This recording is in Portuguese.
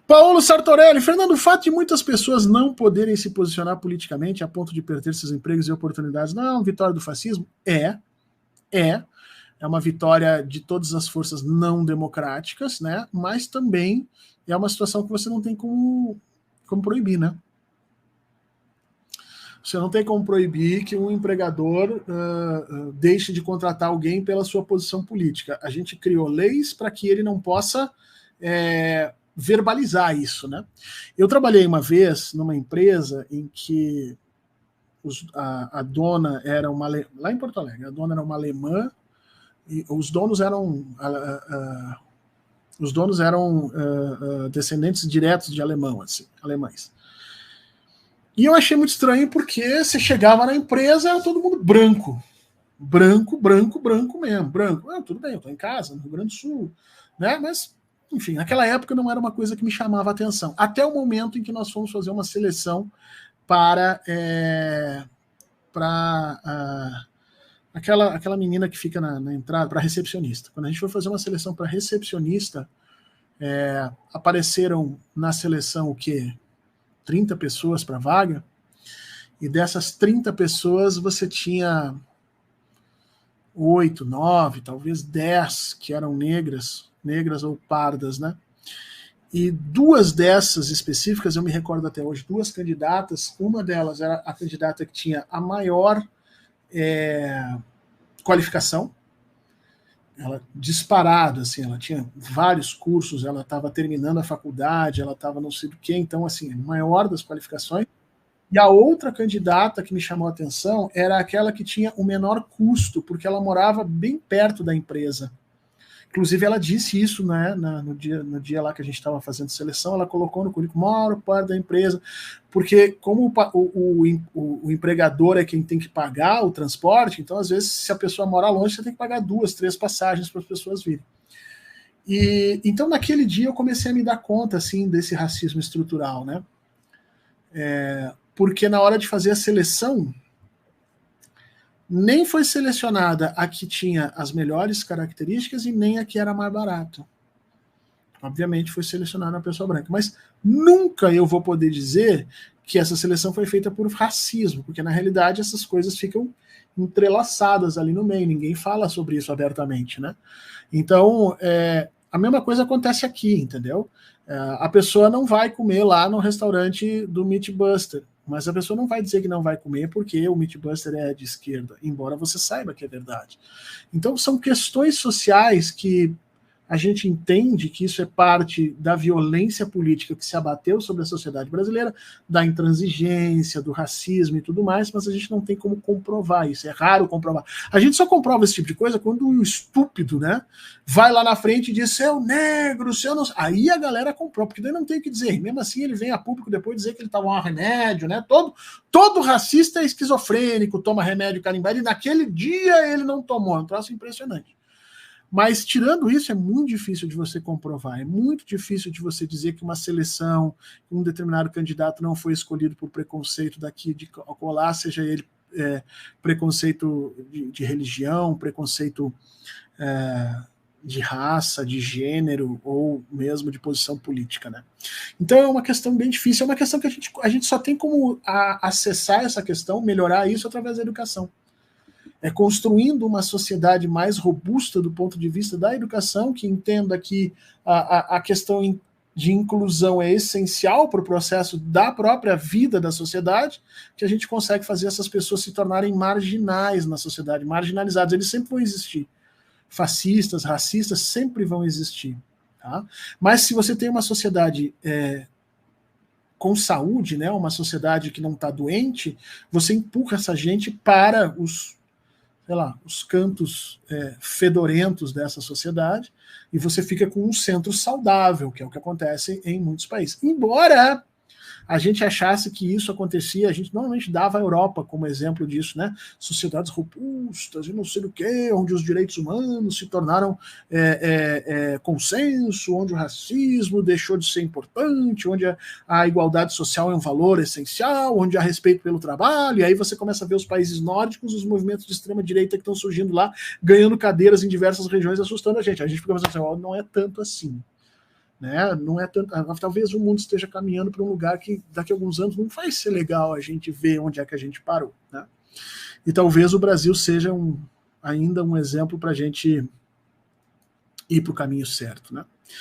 Paulo Sartorelli, Fernando, o fato de muitas pessoas não poderem se posicionar politicamente a ponto de perder seus empregos e oportunidades não é uma vitória do fascismo? É uma vitória de todas as forças não democráticas, né? Mas também é uma situação que você não tem como proibir, né? Você não tem como proibir que um empregador deixe de contratar alguém pela sua posição política. A gente criou leis para que ele não possa verbalizar isso, né? Eu trabalhei uma vez numa empresa em que a dona era lá em Porto Alegre, a dona era uma alemã e os donos eram descendentes diretos de alemães. E eu achei muito estranho porque você chegava na empresa, era todo mundo branco mesmo, branco. Tudo bem, eu tô em casa, no Rio Grande do Sul, né? Mas enfim, naquela época não era uma coisa que me chamava a atenção. Até o momento em que nós fomos fazer uma seleção para aquela menina que fica na entrada, para recepcionista. Quando a gente foi fazer uma seleção para recepcionista, apareceram na seleção o quê? 30 pessoas para vaga, e dessas 30 pessoas você tinha 8, 9, talvez 10 que eram negras ou pardas, né? E duas dessas específicas, eu me recordo até hoje, duas candidatas, uma delas era a candidata que tinha a maior qualificação, ela disparada, assim, ela tinha vários cursos, ela estava terminando a faculdade, ela estava não sei do que, então, assim, maior das qualificações. E a outra candidata que me chamou a atenção era aquela que tinha o menor custo, porque ela morava bem perto da empresa. Inclusive, ela disse isso, né, no dia lá que a gente estava fazendo seleção, ela colocou no currículo, moro perto da empresa, porque como o empregador é quem tem que pagar o transporte, então, às vezes, se a pessoa mora longe, você tem que pagar 2, 3 passagens para as pessoas virem. E então, naquele dia, eu comecei a me dar conta, assim, desse racismo estrutural, né? Porque na hora de fazer a seleção, nem foi selecionada a que tinha as melhores características e nem a que era mais barata. Obviamente foi selecionada a pessoa branca, mas nunca eu vou poder dizer que essa seleção foi feita por racismo, porque na realidade essas coisas ficam entrelaçadas ali no meio, ninguém fala sobre isso abertamente, né? Então, a mesma coisa acontece aqui, entendeu? A pessoa não vai comer lá no restaurante do Meat Buster, mas a pessoa não vai dizer que não vai comer porque o Meat Buster é de esquerda, embora você saiba que é verdade. Então são questões sociais que a gente entende que isso é parte da violência política que se abateu sobre a sociedade brasileira, da intransigência, do racismo e tudo mais, mas a gente não tem como comprovar isso, é raro comprovar. A gente só comprova esse tipo de coisa quando o estúpido, né, vai lá na frente e diz, seu negro, seu não... Aí a galera comprova, porque daí não tem o que dizer, mesmo assim ele vem a público depois dizer que ele toma um remédio, né, todo racista é esquizofrênico, toma remédio carimbado, e naquele dia ele não tomou, é um troço impressionante. Mas, tirando isso, é muito difícil de você comprovar, é muito difícil de você dizer que uma seleção, um determinado candidato não foi escolhido por preconceito daqui de colar, seja ele preconceito de religião, preconceito de raça, de gênero, ou mesmo de posição política, né? Então é uma questão bem difícil, é uma questão que a gente só tem como acessar essa questão, melhorar isso através da educação. Construindo uma sociedade mais robusta do ponto de vista da educação, que entenda que a questão de inclusão é essencial para o processo da própria vida da sociedade, que a gente consegue fazer essas pessoas se tornarem marginais na sociedade, marginalizados. Eles sempre vão existir. Fascistas, racistas sempre vão existir. Tá? Mas se você tem uma sociedade com saúde, né, uma sociedade que não está doente, você empurra essa gente para os cantos fedorentos dessa sociedade, e você fica com um centro saudável, que é o que acontece em muitos países. Embora a gente achasse que isso acontecia, a gente normalmente dava a Europa como exemplo disso, né? Sociedades robustas e não sei o quê, onde os direitos humanos se tornaram consenso, onde o racismo deixou de ser importante, onde a igualdade social é um valor essencial, onde há respeito pelo trabalho, e aí você começa a ver os países nórdicos, os movimentos de extrema-direita que estão surgindo lá, ganhando cadeiras em diversas regiões, assustando a gente. A gente fica pensando assim, não é tanto assim. né? Não é tanto, talvez o mundo esteja caminhando para um lugar que daqui a alguns anos não vai ser legal a gente ver onde é que a gente parou, né? E talvez o Brasil seja ainda um exemplo para a gente ir para o caminho certo, né?